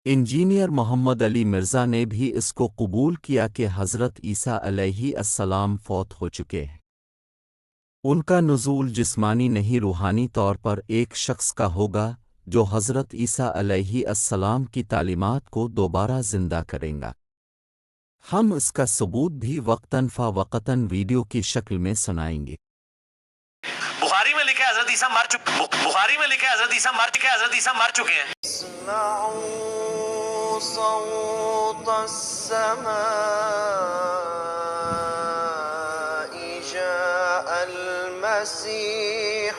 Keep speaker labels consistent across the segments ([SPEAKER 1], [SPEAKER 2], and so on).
[SPEAKER 1] Engineer Mohammad Ali Mirza ने भी इसको कबूल किया कि हज़रत ईसा अलैहिस्सलाम फौत हो चुके हैं। उनका नुज़ूल जिस्मानी नहीं रूहानी तौर पर एक शख्स का होगा जो हज़रत ईसा अलैहिस्सलाम की तालीमात को दोबारा ज़िंदा करेगा। हम इसका सबूत भी वक्तन फ़वक्तन वीडियो की शक्ल में सुनाएंगे।
[SPEAKER 2] बुखारी में लिखा है हज़रत ईसा मर चुके बुखारी में लिखा है हज़रत ईसा मर चुके हैं। صوت السماء جاء المسيح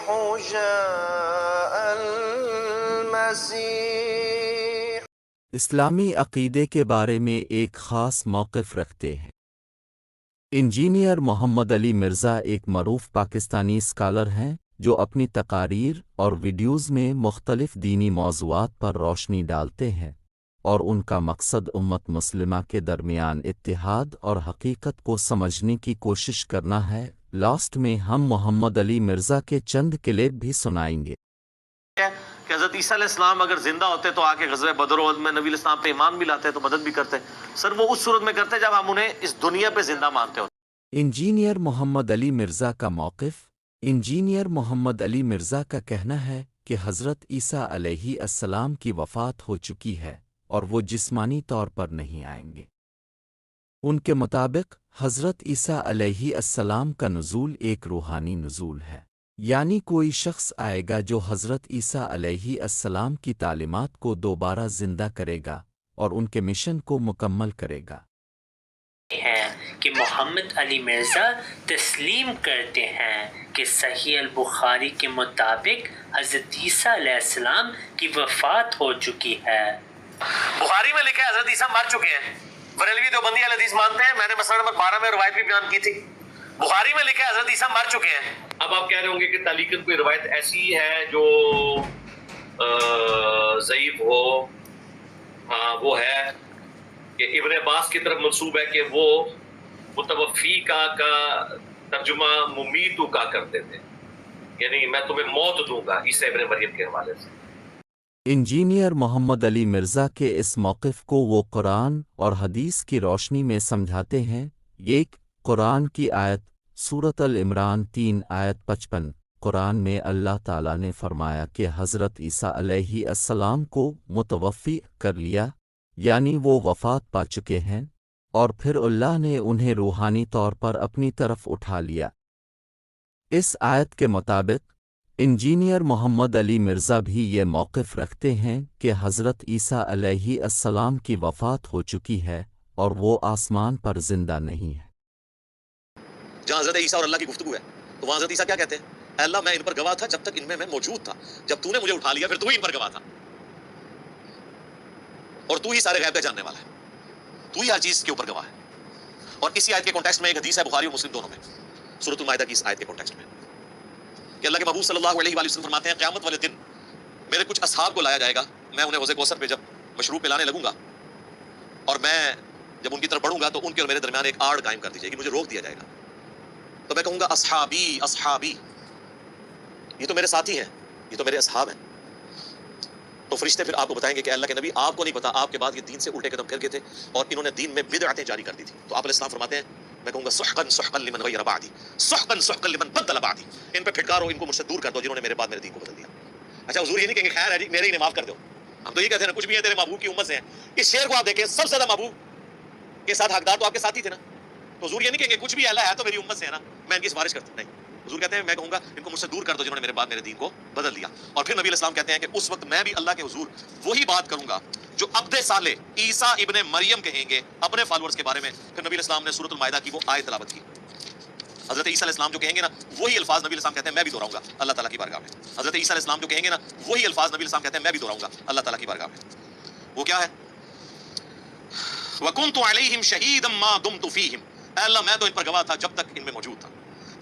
[SPEAKER 1] इस्लामी अक़ीदे के बारे में एक ख़ास मौक़िफ़ रखते हैं। इंजीनियर मोहम्मद अली मिर्ज़ा एक मरूफ़ पाकिस्तानी स्कॉलर हैं जो अपनी तकारीर और वीडियोज़ में मुख्तलिफ़ दीनी मौज़ूआत पर रोशनी डालते हैं और उनका मकसद उम्मत मुस्लिमा के दरमियान इत्तिहाद और हकीकत को समझने की कोशिश करना है। लास्ट में हम मोहम्मद अली मिर्ज़ा के चंद क्लिप भी सुनाएंगे
[SPEAKER 2] कि हज़रत ईसा अलैहिस्सलाम अगर जिंदा होते तो आके ग़ज़वे बदर और में नबी अलैहिस्सलाम पे ईमान भी लाते तो मदद भी करते। सर वो उस सूरत में करते जब हम उन्हें इस दुनिया पे जिंदा मानते हो।
[SPEAKER 1] इंजीनियर मोहम्मद अली मिर्ज़ा का मौक़िफ़। इंजीनियर मोहम्मद अली मिर्ज़ा का कहना है कि हज़रत ईसा अलैहिस्सलाम की वफ़ात हो चुकी है और वो जिस्मानी तौर पर नहीं आएंगे। उनके मुताबिक हज़रत ईसा अलैहिस्सलाम का नुज़ूल एक रूहानी नुज़ूल है, यानी कोई शख्स आएगा जो हज़रत ईसा अलैहिस्सलाम की तालीमात को दोबारा ज़िंदा करेगा और उनके मिशन को मुकम्मल करेगा।
[SPEAKER 3] हैं कि मोहम्मद अली मिर्ज़ा तस्लीम करते हैं कि सही अल बुखारी के मुताबिक हज़रत ईसा अलैहिस्सलाम की वफ़ात हो चुकी है।
[SPEAKER 2] बुखारी में लिखा है हज़रत ईसा मर चुके हैं। बरेलवी देवबंदी अहले हदीस मानते हैं। मैंने मसला नंबर 12 में रवायत भी बयान की थी। बुखारी में लिखा है हज़रत ईसा मर चुके हैं।
[SPEAKER 4] अब आप कह रहे होंगे कि तालीकन कोई रवायत ऐसी है जो ज़ईफ हो। हाँ वो है कि इब्न अब्बास की तरफ मंसूब है कि वो मुतवफ़ी का तर्जुमा मुमीतु का करते थे, यानी मैं तुम्हें मौत दूंगा ईसा इब्न मरियम के हवाले से।
[SPEAKER 1] इंजीनियर मोहम्मद अली मिर्ज़ा के इस मौक़िफ़ को वो कुरान और हदीस की रोशनी में समझाते हैं। एक कुरान की आयत सूरत अल इमरान 3 आयत 55। कुरान में अल्लाह ताला ने फरमाया कि हज़रत ईसा अलैहिस्सलाम को मुतवफ़्फ़ी कर लिया, यानी वो वफ़ात पा चुके हैं, और फिर अल्लाह ने उन्हें रूहानी तौर पर अपनी तरफ उठा लिया। इस आयत के मुताबिक इंजीनियर मोहम्मद अली मिर्ज़ा भी ये मौक़िफ़ रखते हैं कि हज़रत ईसा अलैहिस्सलाम की वफ़ात हो चुकी है और वो आसमान पर ज़िंदा नहीं है।
[SPEAKER 5] जहाँ हज़रत ईसा और अल्लाह की गुफ्तगू है तो वहाँ हज़रत ईसा क्या कहते हैं? अल्लाह मैं इन पर गवाह था जब तक इनमें मैं मौजूद था, जब तूने मुझे उठा लिया फिर तू ही इन पर गवाह था, और तू ही सारे गैब का जानने वाला है, तू ही हर चीज़ के ऊपर गवाह है। और इसी आयत के कॉन्टेक्स्ट में एक हदीस है बुखारी और मुस्लिम दोनों में, सूरह माइदा की इस आयत के कॉन्टेक्स्ट में, कि अल्लाह के महबूब सल्लल्लाहु अलैहि वसल्लम फरमाते हैं क़यामत वाले दिन मेरे कुछ असहाब को लाया जाएगा, मैं उन्हें हौज़े कौसर पे जब मशरूब पिलाने लगूंगा और मैं जब उनकी तरफ बढ़ूंगा तो उनके और मेरे दरमियान एक आड़ कायम कर दी जाएगी, मुझे रोक दिया जाएगा, तो मैं कहूंगा अस्हाबी अस्हाबी, ये तो मेरे साथी हैं, ये तो मेरे असहाब हैं। तो फरिश्ते फिर आपको बताएंगे कि अल्लाह के नबी आपको नहीं पता आपके बाद ये दीन से उल्टे कदम कर गए थे और इन्होंने दीन में बिदअतें जारी कर दी थी। तो आप अलैहिस्सलाम फरमाते हैं मैं कहूंगा सुहकन सुहकन लिमन गय्यर बादी, सुहकन सुहकन लिमन बदल बादी, इन पे फिटकारो, इनको मुझसे दूर कर दो जिन्होंने मेरे बाद मेरे दीन को बदल दिया। अच्छा हुजूर ये नहीं कहेंगे खैर है जी मेरे ही ने माफ कर दो, हम तो ये कहते हैं कुछ भी है तेरे महबूब की उम्मत से है। इस शेर को आप देखें, सबसे ज्यादा महबूब के साथ हकदार तो आपके साथी थे ना, तो हुजूर ये नहीं कहेंगे कुछ भी अल्लाह है तो मेरी उम्मत से है ना, मैं इनकी सिफारिश करता नहीं। हुजूर कहते हैं मैं कहूंगा इनको मुझसे दूर कर दो जिन्होंने मेरे बाद मेरे दीन को बदल दिया। और फिर नबी अलैहिस्सलाम कहते हैं कि उस वक्त मैं भी अल्लाह के हुजूर वही बात करूंगा जो अब्दे साले ईसा इब्ने मरियम कहेंगे अपने फॉलोअर्स के बारे में। फिर नबी अलैहिस्सलाम ने सूरत माइदा की वो आयत तिलावत की, हजरत ईसा अलैहिस्सलाम जो कहेंगे ना वही अल्फाज नबी अलैहिस्सलाम कहते हैं मैं भी दोहराऊंगा अल्लाह ताला की बारगाह में। हजरत ईसा अलैहिस्सलाम जो कहेंगे ना वही अल्फाज नबी अलैहिस्सलाम कहते हैं मैं भी दोहराऊंगा अल्लाह ताला की बारगाह में। वो क्या है? वकुन्तु अलैहिम शहीदम मा दुमतु फीहिम, अल्लाह मैं तो इन पर गवाह था जब तक इनमें मौजूद था।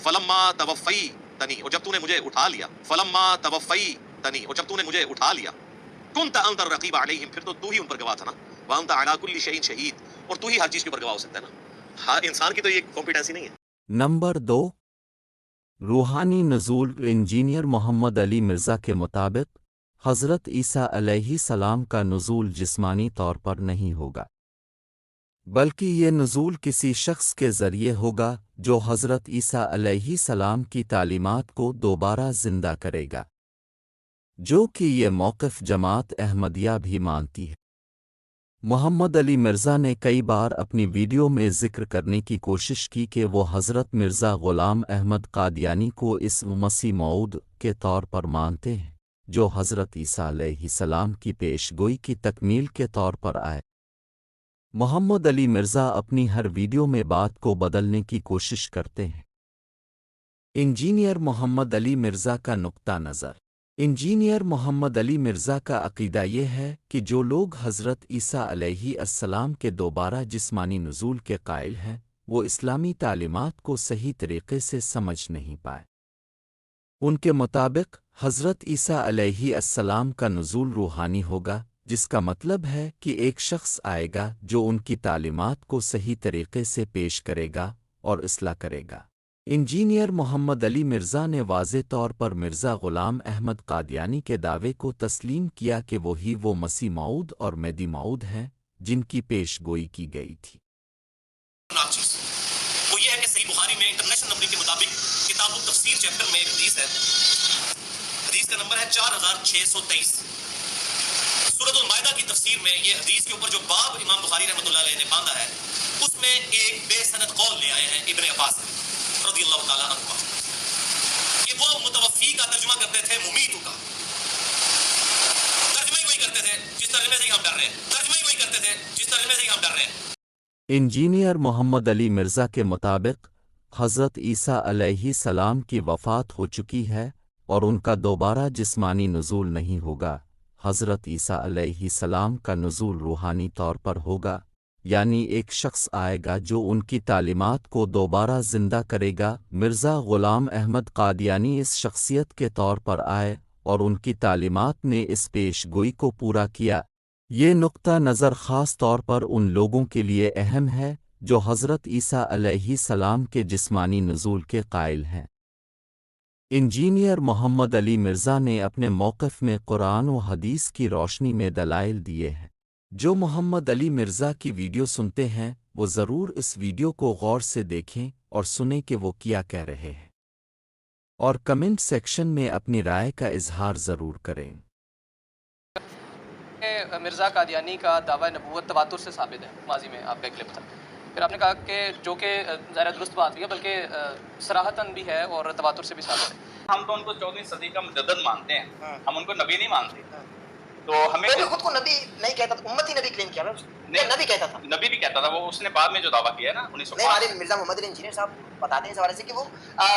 [SPEAKER 5] फलम्मा तवफ़्फ़ई तनी, और जब तूने मुझे उठा लिया, फलम्मा तवफ़्फ़ई तनी, और जब तूने मुझे उठा लिया, कुन्त अंतर रक़ीब अलैहिम, फिर तो तू ही उन पर गवाह था ना, व अंत अला कुल्लि शैइन शहीद, और तू ही हर चीज के ऊपर गवाह हो सकता है ना। हाँ इंसान की तो ये कॉम्पिटेंसी नहीं है।
[SPEAKER 1] नंबर 2 रूहानी नुज़ूल। इंजीनियर मोहम्मद अली मिर्ज़ा के मुताबिक حضرت عیسیٰ علیہ السلام کا نزول جسمانی طور پر نہیں ہوگا، بلکہ یہ نزول کسی شخص کے ذریعے ہوگا جو حضرت عیسیٰ علیہ السلام کی تعلیمات کو دوبارہ زندہ کرے گا، جو کہ یہ موقف جماعت احمدیہ بھی مانتی ہے۔ محمد علی مرزا نے کئی بار اپنی ویڈیو میں ذکر کرنے کی کوشش کی کہ وہ حضرت مرزا غلام احمد قادیانی کو اس مسیح موعود کے طور پر مانتے ہیں جو حضرت عیسیٰ علیہ السلام کی پیش گوئی کی تکمیل کے طور پر آئے۔ محمد علی مرزا اپنی ہر ویڈیو میں بات کو بدلنے کی کوشش کرتے ہیں۔ انجینئر محمد علی مرزا کا نقطہ نظر۔ انجینئر محمد علی مرزا کا عقیدہ یہ ہے کہ جو لوگ حضرت عیسیٰ علیہ السلام کے دوبارہ جسمانی نزول کے قائل ہیں وہ اسلامی تعلیمات کو صحیح طریقے سے سمجھ نہیں پائے۔ ان کے مطابق حضرت عیسیٰ علیہ السلام کا نزول روحانی ہوگا، جس کا مطلب ہے کہ ایک شخص آئے گا جو ان کی تعلیمات کو صحیح طریقے سے پیش کرے گا اور اصلاح کرے گا۔ انجینئر محمد علی مرزا نے واضح طور پر مرزا غلام احمد قادیانی کے دعوے کو تسلیم کیا کہ وہی وہ مسیح موعود اور مہدی موعود ہیں جن کی پیش گوئی کی گئی تھی۔
[SPEAKER 5] وہ یہ ہے کہ صحیح بخاری میں انٹرنیشنل نمبر کے مطابق کتاب التفسیر چیپٹر میں ایک حدیث ہے، حدیث کا نمبر ہے 4623۔ سورۃ المائدہ کی تفسیر میں یہ حدیث کے اوپر جو باب امام بخاری رحمۃ اللہ علیہ نے باندھا ہے اس میں ایک بے سند قول لے آئے ہیں ابن عباس رضی اللہ تعالیٰ عنہ۔ یہ وہ متوفی کا ترجمہ کرتے تھے ممیتو کا، ترجمہ ہی وہی کرتے تھے جس ترجمے سے ہم ڈر رہے ہیں، ترجمہ ہی وہی کرتے تھے جس ترجمے سے ہم ڈر رہے ہیں۔
[SPEAKER 1] انجینئر محمد علی مرزا کے مطابق حضرت عیسیٰ علیہ السلام کی وفات ہو چکی ہے اور ان کا دوبارہ جسمانی نزول نہیں ہوگا۔ حضرت عیسیٰ علیہ السلام کا نزول روحانی طور پر ہوگا، یعنی ایک شخص آئے گا جو ان کی تعلیمات کو دوبارہ زندہ کرے گا۔ مرزا غلام احمد قادیانی اس شخصیت کے طور پر آئے اور ان کی تعلیمات نے اس پیش گوئی کو پورا کیا۔ یہ نقطہ نظر خاص طور پر ان لوگوں کے لیے اہم ہے جو حضرت عیسیٰ علیہ السلام کے جسمانی نزول کے قائل ہیں۔ انجینئر محمد علی مرزا نے اپنے موقف میں قرآن و حدیث کی روشنی میں دلائل دیے ہیں۔ جو محمد علی مرزا کی ویڈیو سنتے ہیں وہ ضرور اس ویڈیو کو غور سے دیکھیں اور سنیں کہ وہ کیا کہہ رہے ہیں، اور کمنٹ سیکشن میں اپنی رائے کا اظہار ضرور کریں۔
[SPEAKER 6] مرزا قادیانی کا دعویٰ نبوت تواتر سے ثابت ہے، ماضی میں آپ کا ایک کلپ تھا۔ پھر آپ نے کہا کہ جو کہ ظاہر درست بات بھی ہے بلکہ صراحتاً بھی ہے اور تواتر سے بھی ثابت ہے۔
[SPEAKER 7] ہم تو ان کو 14ویں صدی کا مجدد مانتے ہیں، ہم ان کو نبی نہیں مانتے۔ تو ہمیں
[SPEAKER 8] خود کو نبی نہیں کہتا تھا، امتی نبی کلیم کیا نبی کہتا تھا،
[SPEAKER 7] نبی بھی کہتا تھا، وہ اس نے بعد میں جو دعویٰ کیا ہے نا 1905
[SPEAKER 8] ہمارے مرزا محمد علی انجینئر صاحب بتاتے ہیں اس حوالے سے کہ وہ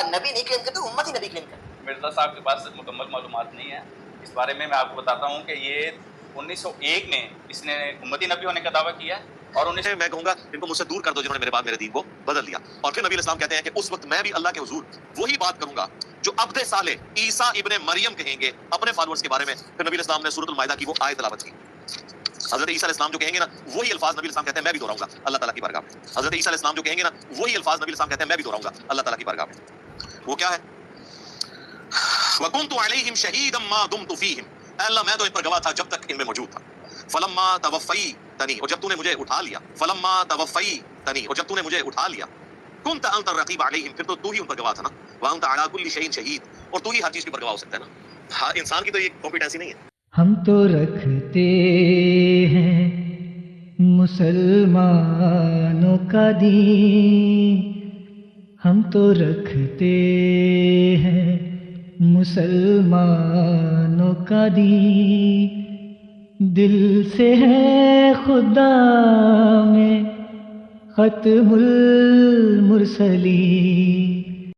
[SPEAKER 8] نبی نہیں کلیم کرتے، امتی نبی کلیم کرتے۔
[SPEAKER 7] مرزا صاحب کے پاس مکمل معلومات نہیں ہے اس بارے میں آپ کو بتاتا ہوں کہ یہ 1901 میں اس نے امتی نبی ہونے کا دعویٰ کیا ہے، اور
[SPEAKER 5] میں کہوں گا ان کو مجھ سے دور کر دو جنہوں نے میرے بعد میرے دین کو بدل دیا۔ اور پھر نبی علیہ السلام کہتے ہیں کہ اس وقت میں بھی اللہ کے حضور وہی بات کروں گا جو عبد صالح عیسیٰ ابن مریم کہیں گے اپنے فالوورز کے بارے میں۔ پھر نبی علیہ السلام نے سورۃ المائدہ کی وہ آیت تلاوت کی۔ حضرت عیسیٰ علیہ السلام جو کہیں گے نا وہی الفاظ نبی علیہ السلام کہتے ہیں میں بھی دہراؤں گا اللہ تعالیٰ کی بارگاہ میں۔ حضرت عیسیٰ علیہ السلام جو کہیں گے نا وہی الفاظ نبی علیہ السلام کہتے ہیں میں بھی دہراؤں گا اللہ تعالیٰ کی بارگاہ میں۔ وہ کیا ہے؟ وَكُنْتُ عَلَيْهِمْ شَهِيدًا مَا دُمْتُ فِيهِمْ، اے اللہ میں تو ان پر گواہ تھا جب تک ان میں موجود تھا۔ فلما توفیتنی، اور جب تو نے مجھے اٹھا لیا، فلما توفیتنی، اور جب تو نے مجھے اٹھا لیا، كنت انت الرقیب علیہم، پھر تو ہی ان پر گواہ تھا نا، وانت علی کل شیء شہید، اور تو ہی ہر چیز کے اوپر گواہ ہو سکتا ہے نا۔ ہاں انسان کی تو یہ کمپیٹنسی نہیں ہے۔
[SPEAKER 9] ہم تو رکھتے ہیں مسلمانوں کا دین، ہم تو رکھتے ہیں مسلمانوں کا دین، دل سے ہے خدا میں ختم المرسلین۔